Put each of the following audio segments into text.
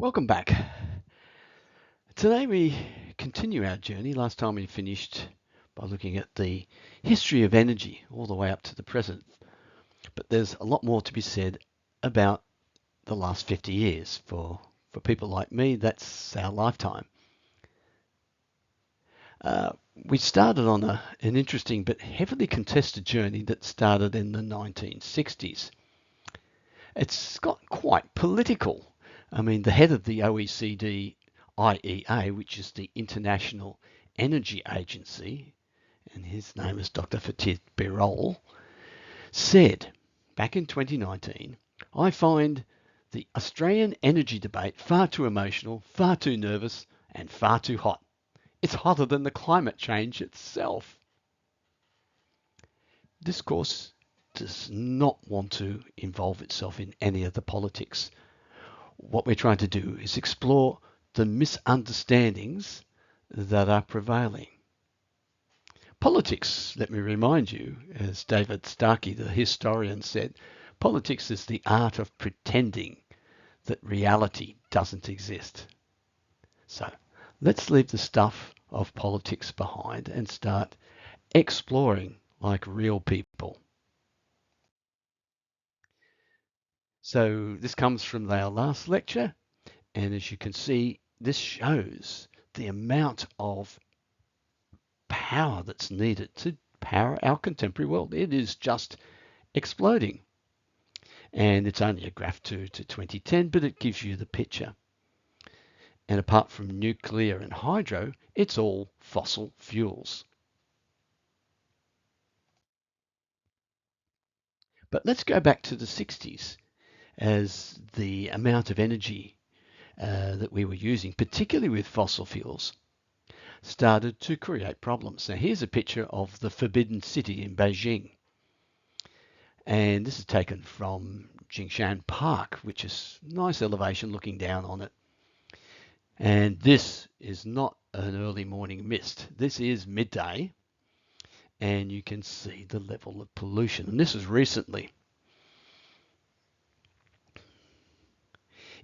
Welcome back. Today we continue our journey. Last time we finished by looking at the history of energy all the way up to the present. But there's a lot more to be said about the last 50 years. For people like me, that's our lifetime. We started on an interesting but heavily contested journey that started in the 1960s. It's got quite political. I mean, the head of the OECD IEA, which is the International Energy Agency, and his name is Dr. Fatih Birol, said back in 2019, I find the Australian energy debate far too emotional, far too nervous, and far too hot. It's hotter than the climate change itself. Discourse does not want to involve itself in any of the politics. What we're trying to do is explore the misunderstandings that are prevailing. Politics, let me remind you, as David Starkey, the historian, said, politics is the art of pretending that reality doesn't exist. So let's leave the stuff of politics behind and start exploring like real people. So this comes from our last lecture, and as you can see, this shows the amount of power that's needed to power our contemporary world. It is just exploding. And it's only a graph to 2010, but it gives you the picture. And apart from nuclear and hydro, it's all fossil fuels. But let's go back to the 60s as the amount of energy that we were using, particularly with fossil fuels, started to create problems. Now here's a picture of the Forbidden City in Beijing. And this is taken from Jingshan Park, which is nice elevation looking down on it. And this is not an early morning mist. This is midday, and you can see the level of pollution. And this is recently.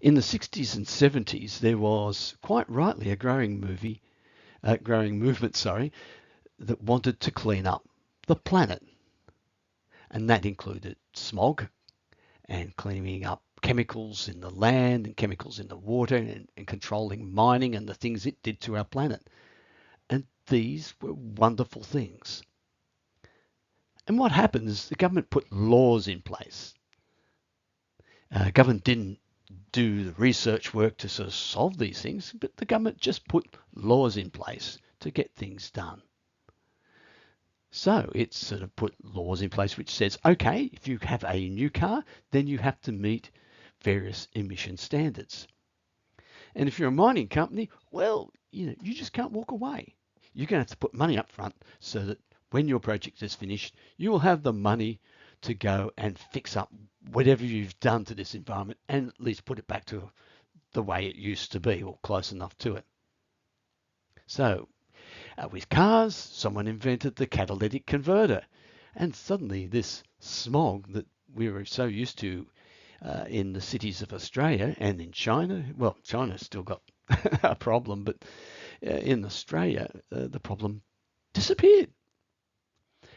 In the 60s and 70s, there was quite rightly a growing movement, that wanted to clean up the planet. And that included smog and cleaning up chemicals in the land and chemicals in the water and controlling mining and the things it did to our planet. And these were wonderful things. And what happened is the government put laws in place. Government didn't do the research work to sort of solve these things, but the government just put laws in place to get things done. So it sort of put laws in place which says, okay, if you have a new car, then you have to meet various emission standards. And if you're a mining company, well, you just can't walk away. You're going to have to put money up front so that when your project is finished, you will have the money to go and fix up whatever you've done to this environment and at least put it back to the way it used to be or close enough to it. So with cars, someone invented the catalytic converter. And suddenly this smog that we were so used to in the cities of Australia and in China, well, China's still got a problem, but in Australia, the problem disappeared.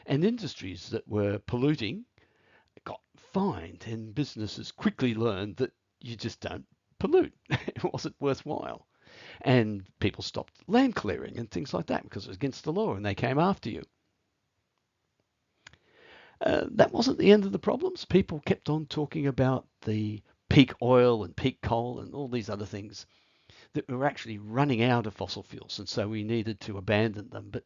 And industries that were polluting got fined, and businesses quickly learned that you just don't pollute. It wasn't worthwhile. And people stopped land clearing and things like that because it was against the law and they came after you. That wasn't the end of the problems. People kept on talking about the peak oil and peak coal and all these other things that were actually running out of fossil fuels, and so we needed to abandon them. But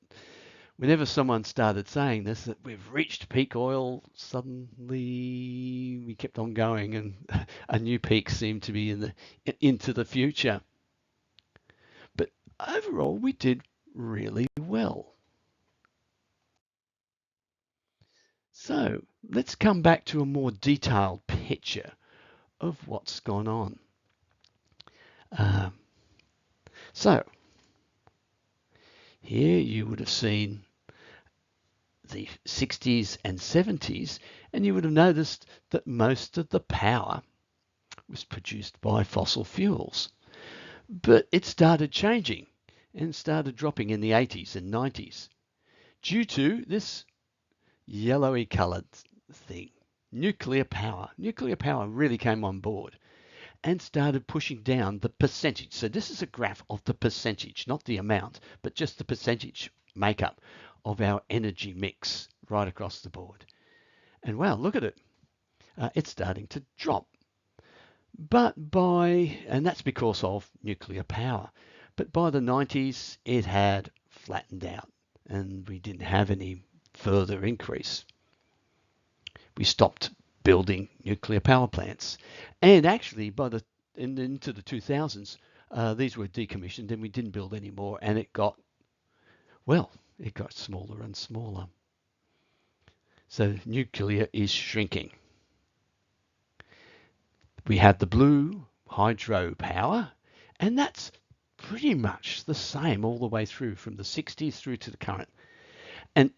whenever someone started saying this, that we've reached peak oil, suddenly we kept on going, and a new peak seemed to be into the future. But overall, we did really well. So let's come back to a more detailed picture of what's gone on. Um, so here you would have seen the 60s and 70s, and you would have noticed that most of the power was produced by fossil fuels. But it started changing and started dropping in the 80s and 90s due to this yellowy coloured thing. Nuclear power. Nuclear power really came on board and started pushing down the percentage. So this is a graph of the percentage, not the amount, but just the percentage makeup of our energy mix right across the board. And wow, look at it. It's starting to drop. And that's because of nuclear power. But by the 90s, it had flattened out and we didn't have any further increase. We stopped building nuclear power plants. And actually, into the 2000s, these were decommissioned and we didn't build any more. And it got smaller and smaller. So nuclear is shrinking. We had the blue hydropower, and that's pretty much the same all the way through from the 60s through to the current. And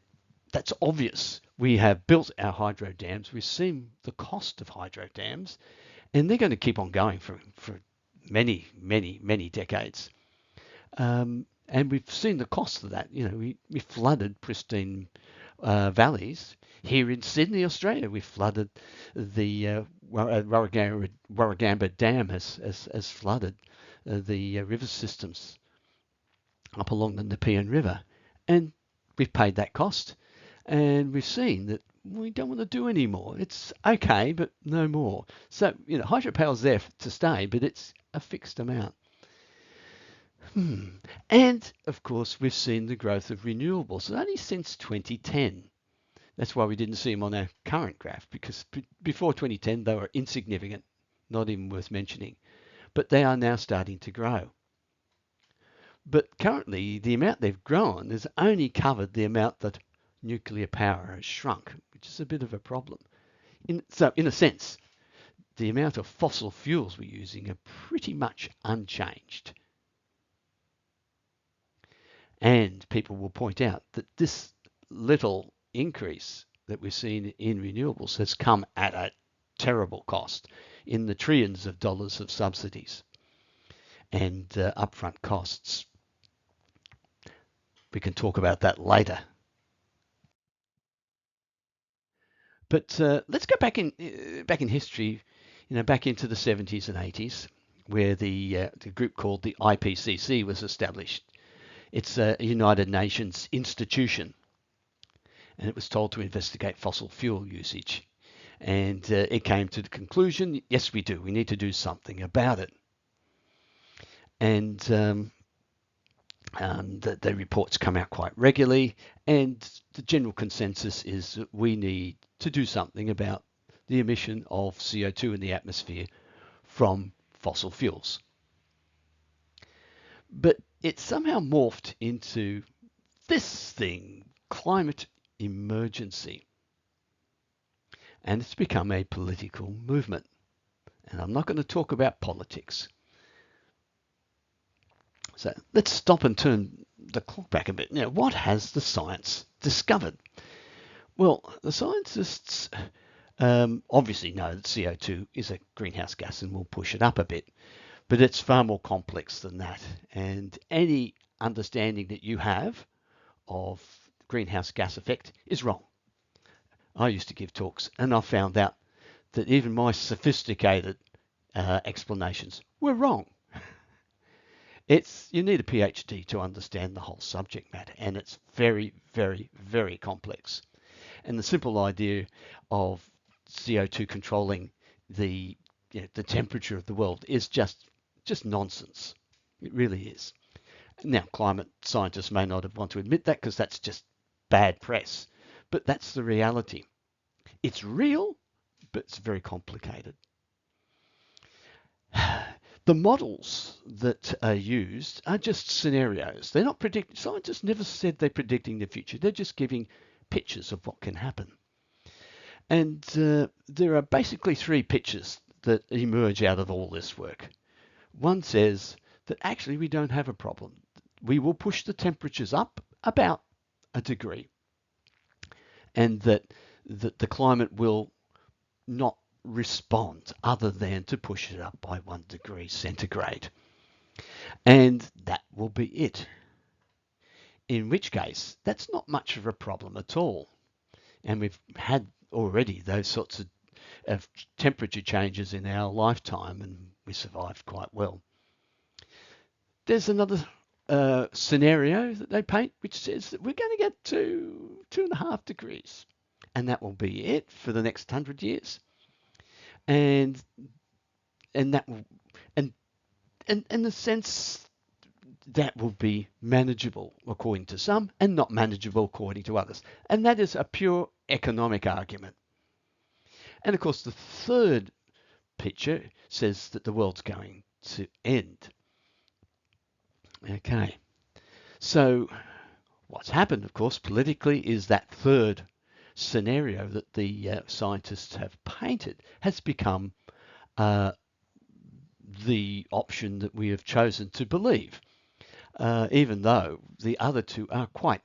that's obvious. We have built our hydro dams. We've seen the cost of hydro dams, and they're going to keep on going for many, many, many decades. And we've seen the cost of that. We flooded pristine valleys. Here in Sydney, Australia, we flooded the Warragamba Dam has flooded the river systems up along the Nepean River. And we've paid that cost. And we've seen that we don't want to do any more. It's okay, but no more. So, hydropower's there to stay, but it's a fixed amount. And, of course, we've seen the growth of renewables only since 2010. That's why we didn't see them on our current graph, because before 2010 they were insignificant, not even worth mentioning. But they are now starting to grow. But currently, the amount they've grown has only covered the amount that nuclear power has shrunk, which is a bit of a problem. So, in a sense, the amount of fossil fuels we're using are pretty much unchanged. And people will point out that this little increase that we've seen in renewables has come at a terrible cost in the trillions of dollars of subsidies and upfront costs. We can talk about that later. But let's go back in history, back into the 70s and 80s, where the group called the IPCC was established. It's a United Nations institution, and it was told to investigate fossil fuel usage. And it came to the conclusion, yes, we do. We need to do something about it. And the reports come out quite regularly, and the general consensus is that we need to do something about the emission of CO2 in the atmosphere from fossil fuels. But it somehow morphed into this thing, climate emergency. And it's become a political movement. And I'm not going to talk about politics. So let's stop and turn the clock back a bit. Now, what has the science discovered? Well, the scientists obviously know that CO2 is a greenhouse gas and will push it up a bit. But it's far more complex than that. And any understanding that you have of greenhouse gas effect is wrong. I used to give talks and I found out that even my sophisticated explanations were wrong. You need a PhD to understand the whole subject matter, and it's very, very, very complex. And the simple idea of CO2 controlling the temperature of the world is just nonsense. It really is. Now, climate scientists may not want to admit that because that's just bad press, but that's the reality. It's real, but it's very complicated. The models that are used are just scenarios. They're not predicting. Scientists never said they're predicting the future. They're just giving pictures of what can happen. And there are basically three pictures that emerge out of all this work. One says that actually we don't have a problem. We will push the temperatures up about a degree, and that the climate will not respond other than to push it up by 1 degree centigrade. And that will be it. In which case, that's not much of a problem at all. And we've had already those sorts of temperature changes in our lifetime, and we survived quite well. There's another scenario that they paint which says that we're going to get to 2.5 degrees, and that will be it for the next 100 years, and that will, and in the sense that will be manageable according to some and not manageable according to others, and that is a pure economic argument. And of course, the third picture says that the world's going to end. Okay, so what's happened, of course, politically is that third scenario that the scientists have painted has become uh, the option that we have chosen to believe, even though the other two are quite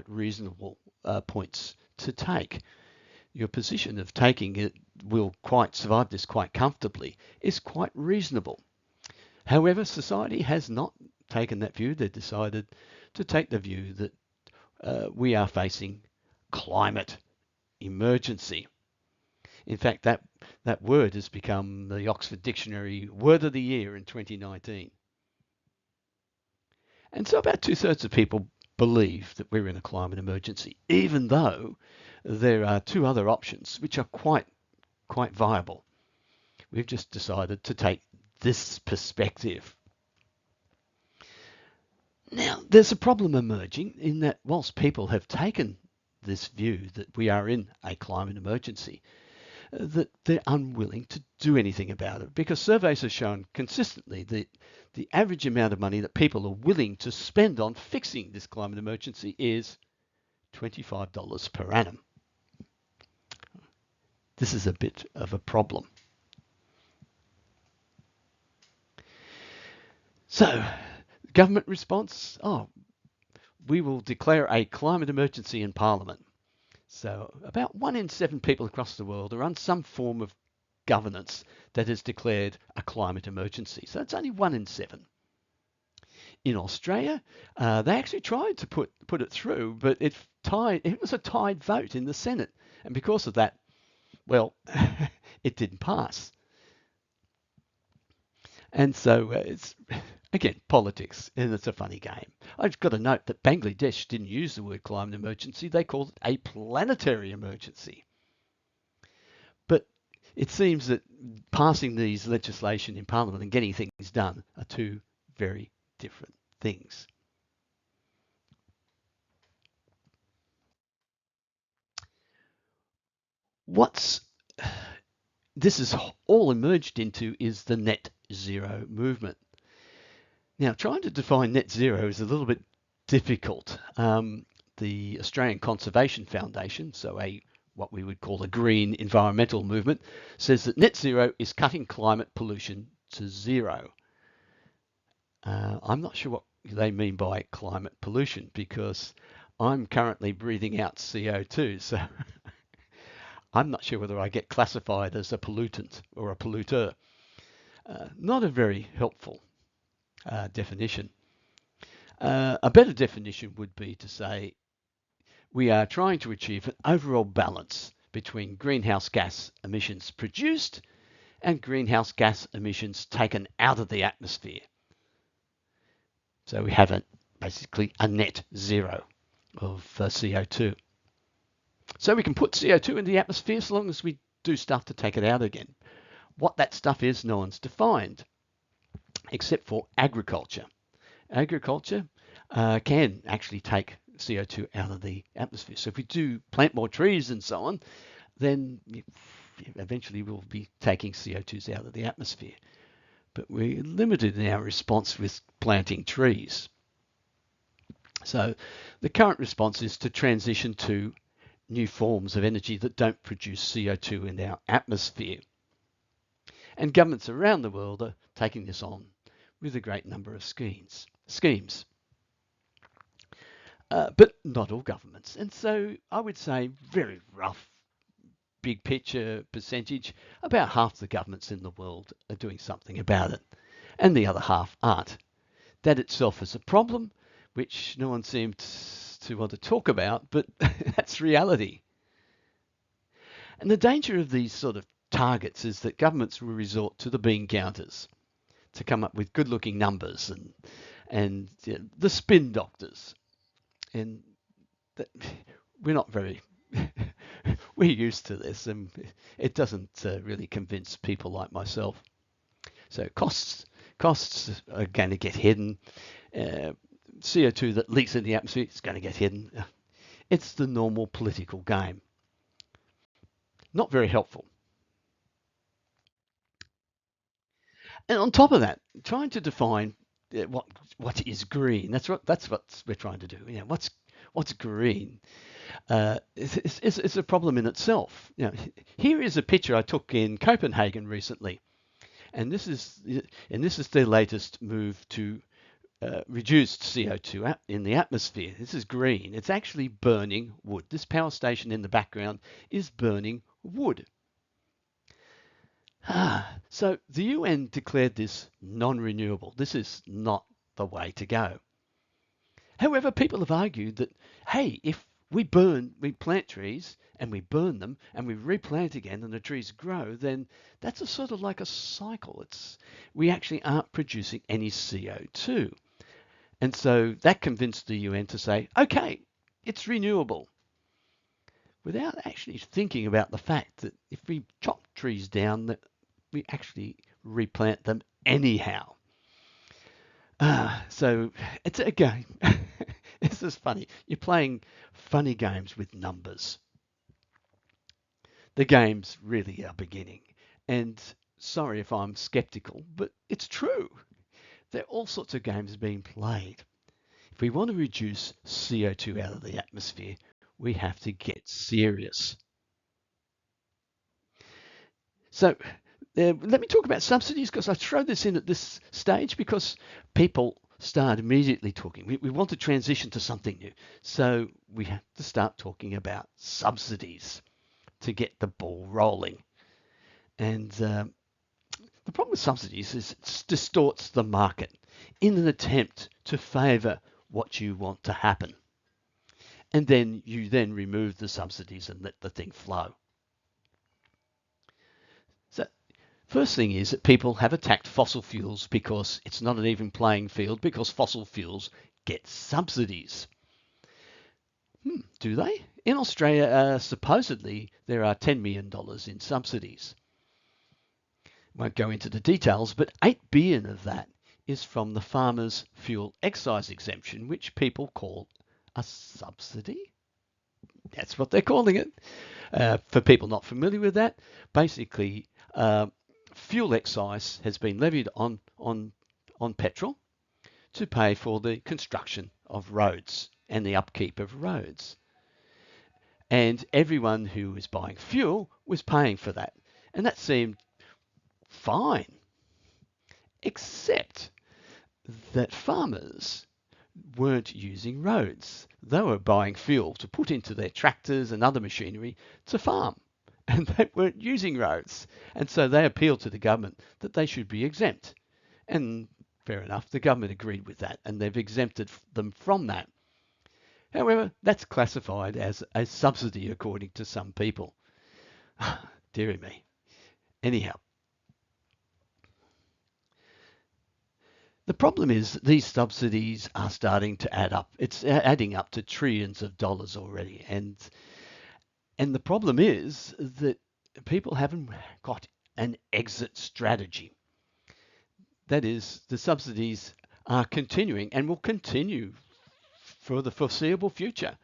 reasonable points to take. Your position of taking it will quite survive this quite comfortably is quite reasonable. However, society has not taken that view. They've decided to take the view that we are facing climate emergency. In fact, that word has become the Oxford Dictionary Word of the Year in 2019. And so about two-thirds of people believe that we're in a climate emergency, even though there are two other options which are quite viable. We've just decided to take this perspective. Now, there's a problem emerging in that whilst people have taken this view that we are in a climate emergency, that they're unwilling to do anything about it, because surveys have shown consistently that the average amount of money that people are willing to spend on fixing this climate emergency is $25 per annum. This is a bit of a problem. So, government response, we will declare a climate emergency in Parliament. So about 1 in 7 people across the world are on some form of governance that has declared a climate emergency. So it's only 1 in 7. In Australia, they actually tried to put it through, but it was a tied vote in the Senate. And because of that, well, it didn't pass. And so it's, again, politics, and it's a funny game. I've got to note that Bangladesh didn't use the word climate emergency. They called it a planetary emergency. But it seems that passing these legislation in Parliament and getting things done are two very different things. What's this is all emerged into is the net zero movement. Now, trying to define net zero is a little bit difficult. The Australian Conservation Foundation, so what we would call a green environmental movement, says that net zero is cutting climate pollution to zero. I'm not sure what they mean by climate pollution, because I'm currently breathing out CO2, so I'm not sure whether I get classified as a pollutant or a polluter. Not a very helpful definition. A better definition would be to say we are trying to achieve an overall balance between greenhouse gas emissions produced and greenhouse gas emissions taken out of the atmosphere. So we have basically a net zero of CO2. So we can put CO2 in the atmosphere so long as we do stuff to take it out again. What that stuff is, no one's defined, except for agriculture. Agriculture can actually take CO2 out of the atmosphere. So if we do plant more trees and so on, then eventually we'll be taking CO2s out of the atmosphere. But we're limited in our response with planting trees. So the current response is to transition to new forms of energy that don't produce CO2 in our atmosphere. And governments around the world are taking this on with a great number of schemes. But not all governments. And so I would say very rough, big picture percentage, about half the governments in the world are doing something about it. and the other half aren't. That itself is a problem, which no one seems to want to talk about, but that's reality. And the danger of these sort of targets is that governments will resort to the bean counters to come up with good-looking numbers and the spin doctors. And that, we're not very we're used to this, and it doesn't really convince people like myself. So costs are going to get hidden. CO2 that leaks in the atmosphere is going to get hidden. It's the normal political game. Not very helpful. And on top of that, trying to define what is green. That's what we're trying to do. What's green? It's a problem in itself. Here is a picture I took in Copenhagen recently, and this is their latest move to reduced CO2 in the atmosphere. This is green. It's actually burning wood. This power station in the background is burning wood. So the UN declared this non-renewable. This is not the way to go. However, people have argued that, hey, if we plant trees and we burn them and we replant again and the trees grow, then that's a sort of like a cycle. We actually aren't producing any CO2. And so that convinced the UN to say, okay, it's renewable, without actually thinking about the fact that if we chop trees down, that we actually replant them anyhow. So it's a game. This is funny. You're playing funny games with numbers. The games really are beginning. And sorry if I'm skeptical, but it's true. There are all sorts of games being played. If we want to reduce CO2 out of the atmosphere, we have to get serious. So let me talk about subsidies, because I throw this in at this stage because people start immediately talking. We want to transition to something new. So we have to start talking about subsidies to get the ball rolling. And the problem with subsidies is it distorts the market in an attempt to favour what you want to happen. And then you remove the subsidies and let the thing flow. So first thing is that people have attacked fossil fuels because it's not an even playing field, because fossil fuels get subsidies. Do they? In Australia, supposedly there are $10 million in subsidies. Won't go into the details, but 8 billion of that is from the farmers' fuel excise exemption, which people call a subsidy. That's what they're calling it. For people not familiar with that, basically fuel excise has been levied on petrol to pay for the construction of roads and the upkeep of roads. And everyone who was buying fuel was paying for that. And that seemed fine, except that farmers weren't using roads. They were buying fuel to put into their tractors and other machinery to farm, and they weren't using roads. And so they appealed to the government that they should be exempt. And fair enough, the government agreed with that, and they've exempted them from that. However, that's classified as a subsidy according to some people. Deary me. Anyhow, the problem is these subsidies are starting to add up. It's adding up to trillions of dollars already. And the problem is that people haven't got an exit strategy. That is, the subsidies are continuing and will continue for the foreseeable future.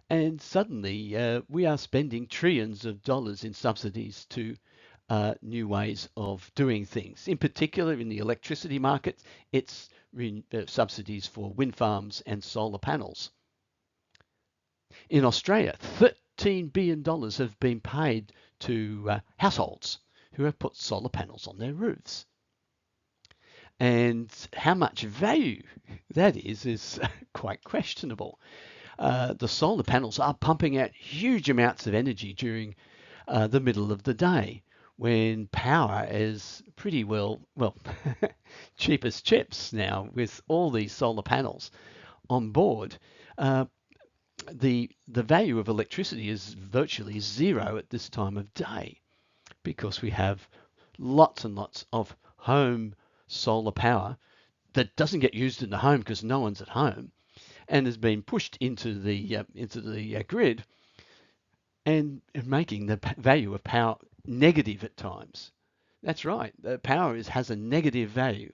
And suddenly we are spending trillions of dollars in subsidies to new ways of doing things. In particular, in the electricity market, it's subsidies for wind farms and solar panels. In Australia, $13 billion have been paid to households who have put solar panels on their roofs. And how much value that is quite questionable. The solar panels are pumping out huge amounts of energy during the middle of the day, when power is pretty well, cheap as chips now with all these solar panels on board. Uh, the value of electricity is virtually zero at this time of day because we have lots and lots of home solar power that doesn't get used in the home because no one's at home and has been pushed into the grid and making the value of power negative at times. That's right. The power has a negative value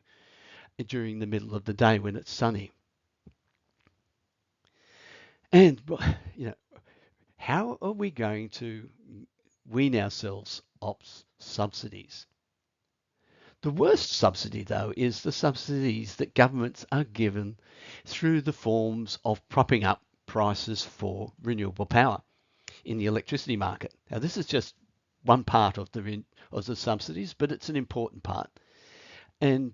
during the middle of the day when it's sunny. And how are we going to wean ourselves off subsidies? The worst subsidy, though, is the subsidies that governments are given through the forms of propping up prices for renewable power in the electricity market. Now, this is just one part of the subsidies, but it's an important part. And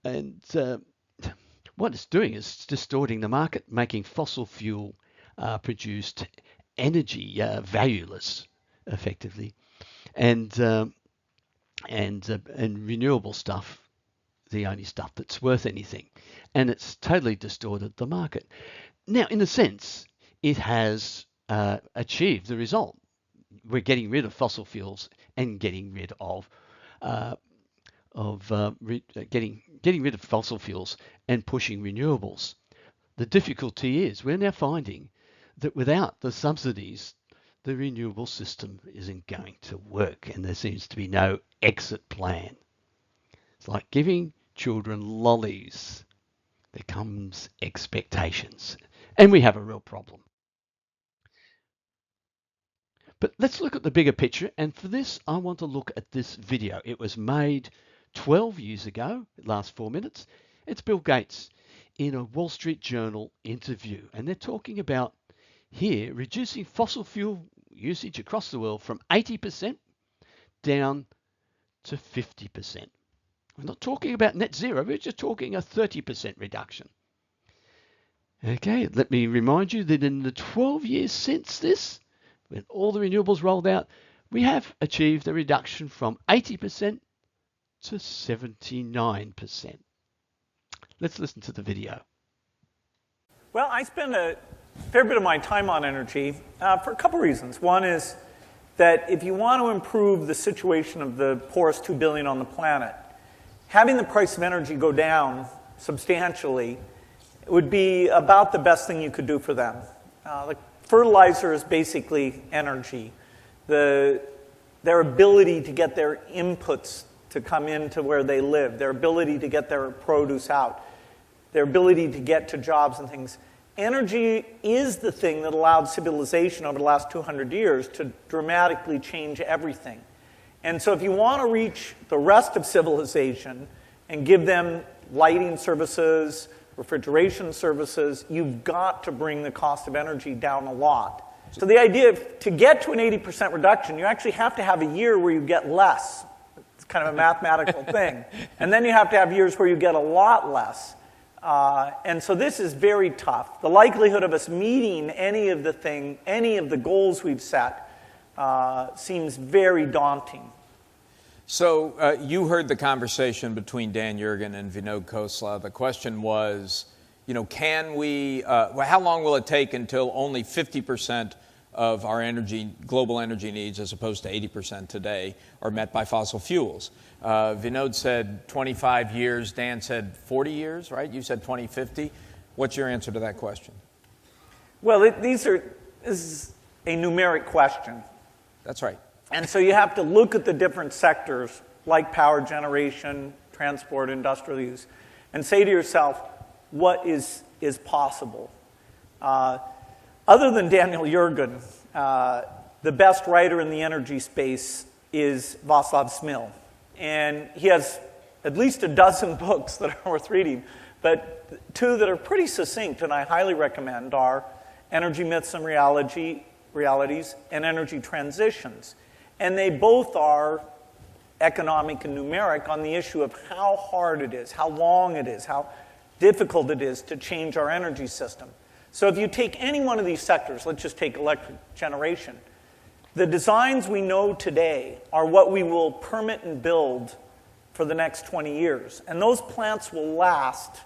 what it's doing is distorting the market, making fossil fuel produced energy valueless, effectively, and renewable stuff the only stuff that's worth anything, and it's totally distorted the market. Now, in a sense, it has achieved the result. We're getting rid of fossil fuels and getting rid of getting rid of fossil fuels and pushing renewables. The difficulty is we're now finding that without the subsidies, the renewable system isn't going to work, and there seems to be no exit plan. It's like giving children lollies. There comes expectations, and we have a real problem. But let's look at the bigger picture, and for this, I want to look at this video. It was made 12 years ago. It lasts 4 minutes. It's Bill Gates in a Wall Street Journal interview, and they're talking about here reducing fossil fuel usage across the world from 80% down to 50%. We're not talking about net zero, we're just talking a 30% reduction. Okay, let me remind you that in the 12 years since this, when all the renewables rolled out, we have achieved a reduction from 80% to 79%. Let's listen to the video. Well, I spend a fair bit of my time on energy for a couple reasons. One is that if you want to improve the situation of the poorest 2 billion on the planet, having the price of energy go down substantially would be about the best thing you could do for them. Like fertilizer is basically energy. Their ability to get their inputs to come into where they live, their ability to get their produce out, their ability to get to jobs and things. Energy is the thing that allowed civilization over the last 200 years to dramatically change everything. And so if you want to reach the rest of civilization and give them lighting services, refrigeration services, you've got to bring the cost of energy down a lot. So the idea of, to get to an 80% reduction, you actually have to have a year where you get less. It's kind of a mathematical thing. And then you have to have years where you get a lot less. And so this is very tough. The likelihood of us meeting any of the goals we've set seems very daunting. So you heard the conversation between Dan Yergin and Vinod Khosla. The question was, can we, how long will it take until only 50% of our global energy needs, as opposed to 80% today, are met by fossil fuels? Vinod said 25 years. Dan said 40 years, right? You said 2050. What's your answer to that question? Well, this is a numeric question. That's right. And so you have to look at the different sectors, like power generation, transport, industrial use, and say to yourself, what is possible? Other than Daniel Yergin, the best writer in the energy space is Václav Smil. And he has at least a dozen books that are worth reading. But two that are pretty succinct, and I highly recommend, are Energy Myths and Realities and Energy Transitions. And they both are economic and numeric on the issue of how hard it is, how long it is, how difficult it is to change our energy system. So if you take any one of these sectors, let's just take electric generation, The designs we know today are what we will permit and build for the next 20 years. And those plants will last.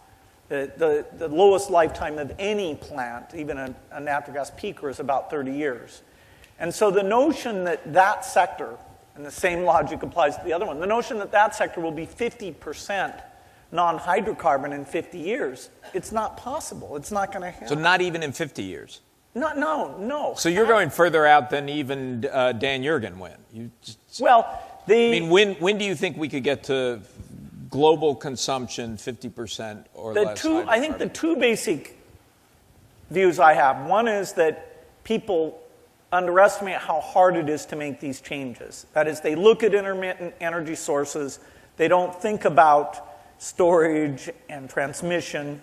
The lowest lifetime of any plant, even a natural gas peaker, is about 30 years. And so the notion that that sector, and the same logic applies to the other one, the notion that that sector will be 50% non-hydrocarbon in 50 years, it's not possible. It's not going to happen. So not even in 50 years? No. So you're going further out than even Dan Yergin went. When do you think we could get to global consumption 50% or less? I think the two basic views I have. One is that people underestimate how hard it is to make these changes. That is, they look at intermittent energy sources. They don't think about storage and transmission.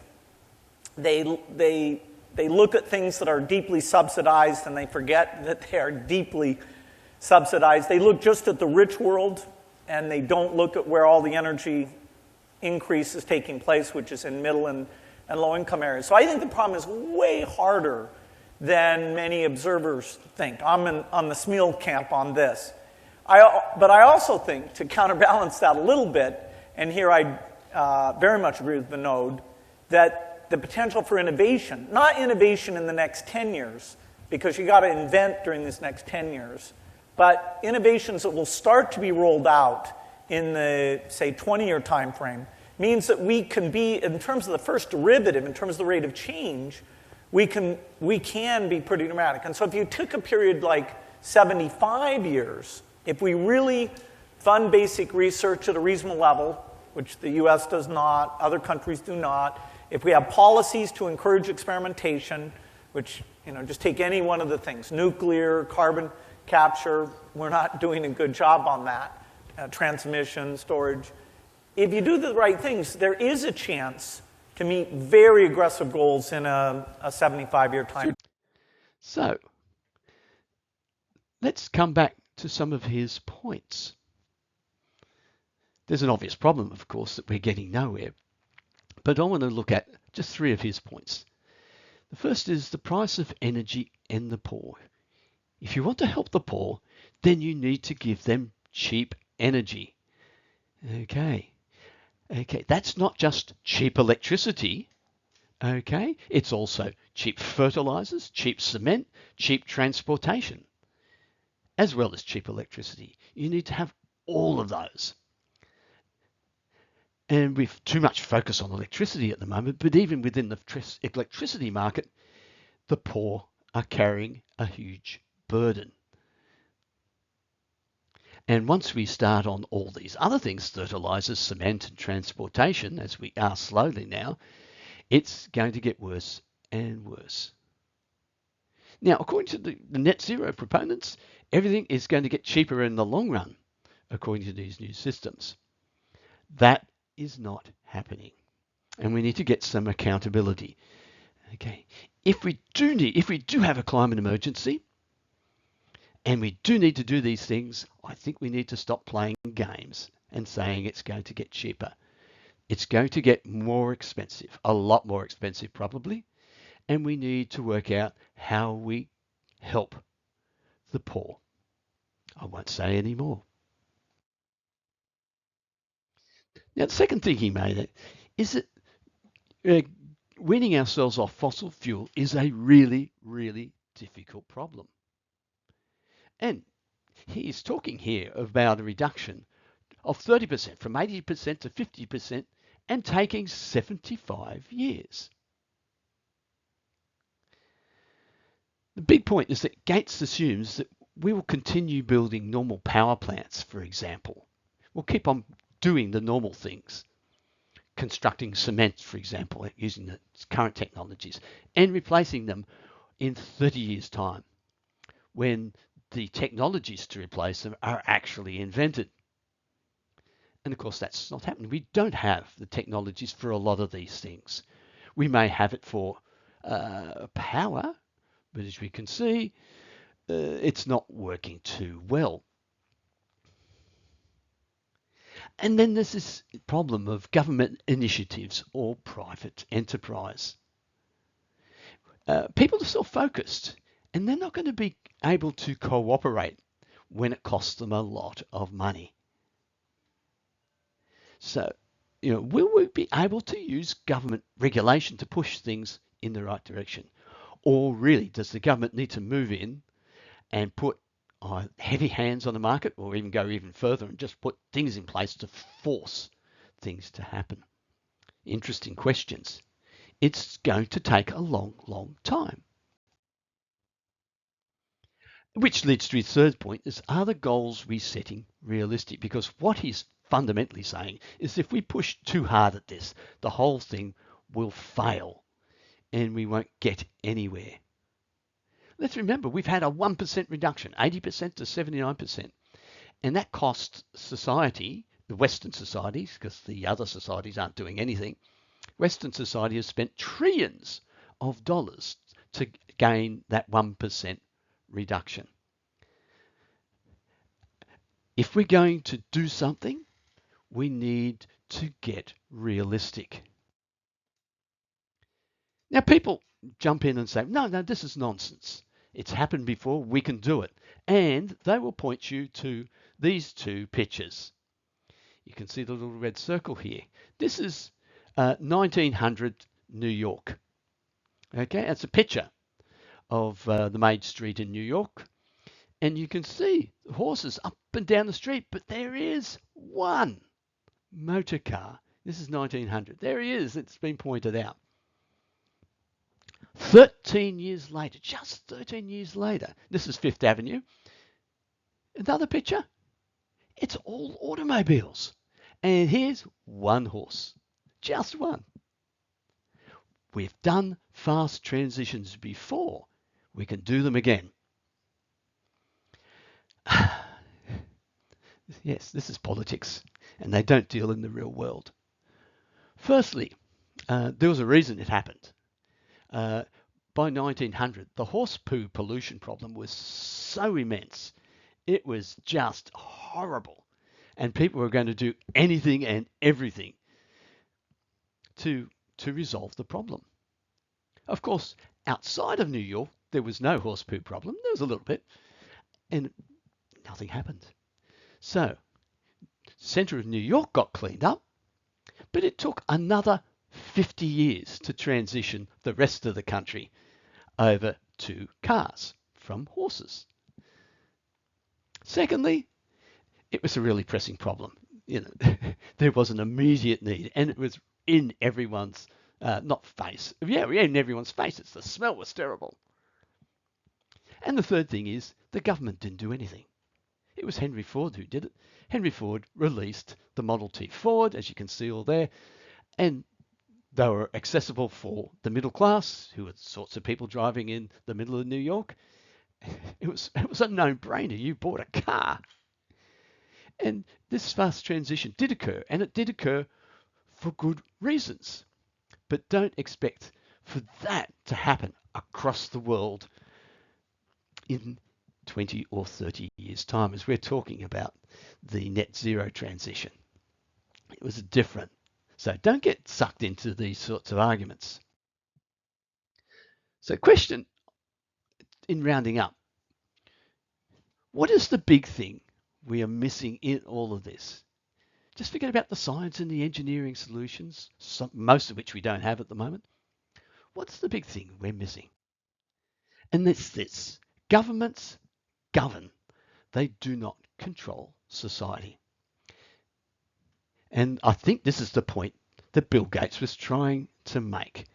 They look at things that are deeply subsidized, and they forget that they are deeply subsidized. They look just at the rich world, and they don't look at where all the energy increase is taking place, which is in middle and low-income areas. So I think the problem is way harder than many observers think. I'm on the Smeal camp on this. But I also think, to counterbalance that a little bit, and here I very much agree with Vinod, that the potential for innovation, not innovation in the next 10 years, because you got to invent during this next 10 years, but innovations that will start to be rolled out in the, say, 20-year time frame, means that we can be, in terms of the first derivative, in terms of the rate of change, we can be pretty dramatic. And so if you took a period like 75 years, if we really fund basic research at a reasonable level, which the US does not, other countries do not, if we have policies to encourage experimentation, which, just take any one of the things, nuclear, carbon capture, we're not doing a good job on that, transmission, storage. If you do the right things, there is a chance to meet very aggressive goals in a 75-year time. So, let's come back to some of his points. There's an obvious problem, of course, that we're getting nowhere. But I want to look at just 3 of his points. The first is the price of energy and the poor. If you want to help the poor, then you need to give them cheap energy. Okay, that's not just cheap electricity. Okay, it's also cheap fertilizers, cheap cement, cheap transportation, as well as cheap electricity. You need to have all of those. And we've too much focus on electricity at the moment, but even within the electricity market, the poor are carrying a huge burden. And once we start on all these other things, fertilizers, cement and transportation, as we are slowly now, it's going to get worse and worse. Now, according to the net zero proponents, everything is going to get cheaper in the long run, according to these new systems. That is not happening. And we need to get some accountability. Okay. If we do have a climate emergency, and we do need to do these things, I think we need to stop playing games and saying it's going to get cheaper. It's going to get more expensive, a lot more expensive probably, and we need to work out how we help the poor. I won't say any more. Now, the second thing he made is that weaning ourselves off fossil fuel is a really, really difficult problem. And he's talking here about a reduction of 30%, from 80% to 50%, and taking 75 years. The big point is that Gates assumes that we will continue building normal power plants, for example. We'll keep on doing the normal things, constructing cement, for example, using the current technologies, and replacing them in 30 years' time, when the technologies to replace them are actually invented. And of course, that's not happening. We don't have the technologies for a lot of these things. We may have it for power, but as we can see, it's not working too well. And then there's this problem of government initiatives or private enterprise. People are self-focused, And they're not going to be able to cooperate when it costs them a lot of money. So, will we be able to use government regulation to push things in the right direction? Or really, does the government need to move in and put heavy hands on the market, or even go even further and just put things in place to force things to happen? Interesting questions. It's going to take a long, long time. Which leads to his third point is, are the goals we're setting realistic? Because what he's fundamentally saying is if we push too hard at this, the whole thing will fail and we won't get anywhere. Let's remember, we've had a 1% reduction, 80% to 79%. And that costs society, the Western societies, because the other societies aren't doing anything, Western society has spent trillions of dollars to gain that 1% reduction. If we're going to do something, we need to get realistic. Now, people jump in and say, no, this is nonsense. It's happened before, we can do it. And they will point you to these two pictures. You can see the little red circle here. This is 1900 New York. Okay, it's a picture of the main street in New York. And you can see horses up and down the street, but there is one motor car. This is 1900. There he is. It's been pointed out. 13 years later, just 13 years later, this is Fifth Avenue. Another picture. It's all automobiles. And here's one horse. Just one. We've done fast transitions before. We can do them again. Yes, this is politics, and they don't deal in the real world. Firstly, there was a reason it happened. By 1900, the horse poo pollution problem was so immense. It was just horrible. And people were going to do anything and everything to resolve the problem. Of course, outside of New York, there was no horse poo problem. There was a little bit, and nothing happened. So, center of New York got cleaned up, but it took another 50 years to transition the rest of the country over to cars from horses. Secondly, it was a really pressing problem. There was an immediate need, and it was in everyone's not face. Yeah, in everyone's faces. The smell was terrible. And the third thing is the government didn't do anything. It was Henry Ford who did it. Henry Ford released the Model T Ford, as you can see all there, and they were accessible for the middle class, who were the sorts of people driving in the middle of New York. It was a no-brainer. You bought a car. And this fast transition did occur, and it did occur for good reasons. But don't expect for that to happen across the world in 20 or 30 years' time, as we're talking about the net zero transition. It was different. So don't get sucked into these sorts of arguments. So question in rounding up, what is the big thing we are missing in all of this? Just forget about the science and the engineering solutions, most of which we don't have at the moment. What's the big thing we're missing? And it's this. Governments govern. They do not control society. And I think this is the point that Bill Gates was trying to make.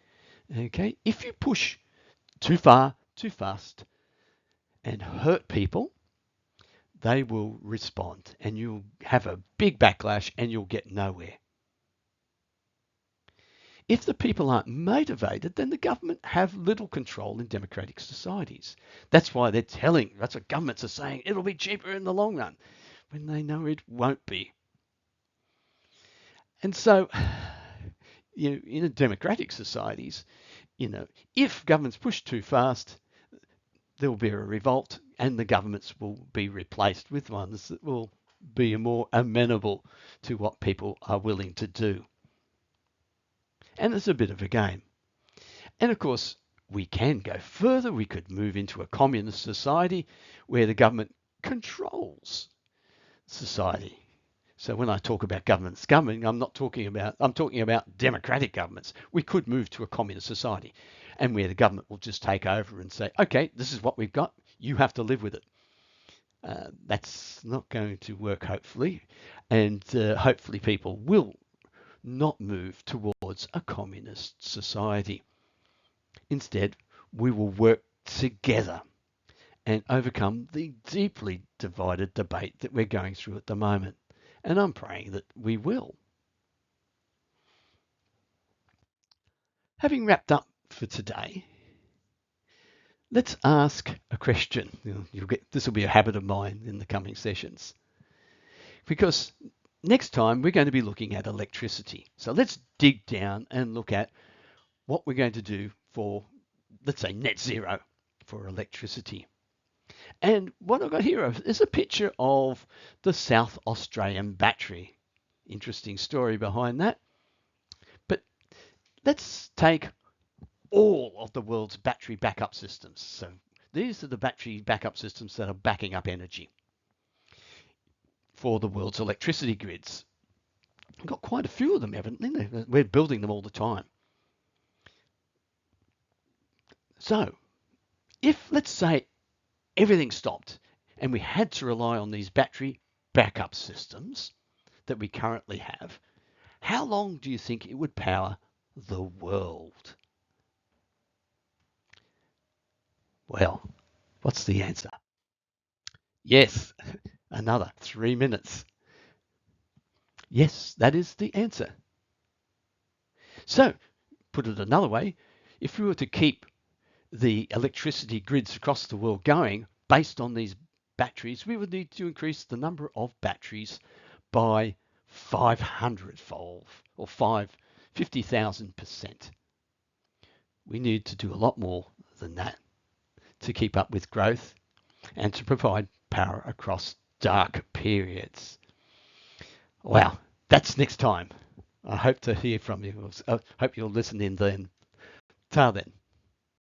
Okay, if you push too far, too fast, and hurt people, they will respond, and you'll have a big backlash, and you'll get nowhere. If the people aren't motivated, then the government have little control in democratic societies. That's why that's what governments are saying, it'll be cheaper in the long run, when they know it won't be. And so, in a democratic societies, if governments push too fast, there will be a revolt, and the governments will be replaced with ones that will be more amenable to what people are willing to do. And it's a bit of a game. And of course, we can go further. We could move into a communist society where the government controls society. So when I talk about governments governing, I'm talking about democratic governments. We could move to a communist society and where the government will just take over and say, okay, this is what we've got. You have to live with it. That's not going to work, hopefully. And hopefully people will not move towards a communist society. Instead, we will work together and overcome the deeply divided debate that we're going through at the moment. And I'm praying that we will. Having wrapped up for today, let's ask a question. This will be a habit of mine in the coming sessions. Because next time we're going to be looking at electricity. So let's dig down and look at what we're going to do for, let's say, net zero for electricity. And what I've got here is a picture of the South Australian battery. Interesting story behind that. But let's take all of the world's battery backup systems. So these are the battery backup systems that are backing up energy for the world's electricity grids. We've got quite a few of them, evidently. We're building them all the time. So if, let's say, everything stopped and we had to rely on these battery backup systems that we currently have, how long do you think it would power the world? Well, what's the answer? Yes, another 3 minutes. Yes, that is the answer. So, put it another way, if we were to keep the electricity grids across the world going based on these batteries, we would need to increase the number of batteries by 500-fold or 50,000%. We need to do a lot more than that to keep up with growth and to provide power across dark periods. Wow, that's next time. I hope to hear from you. I hope you'll listen in then. Till then.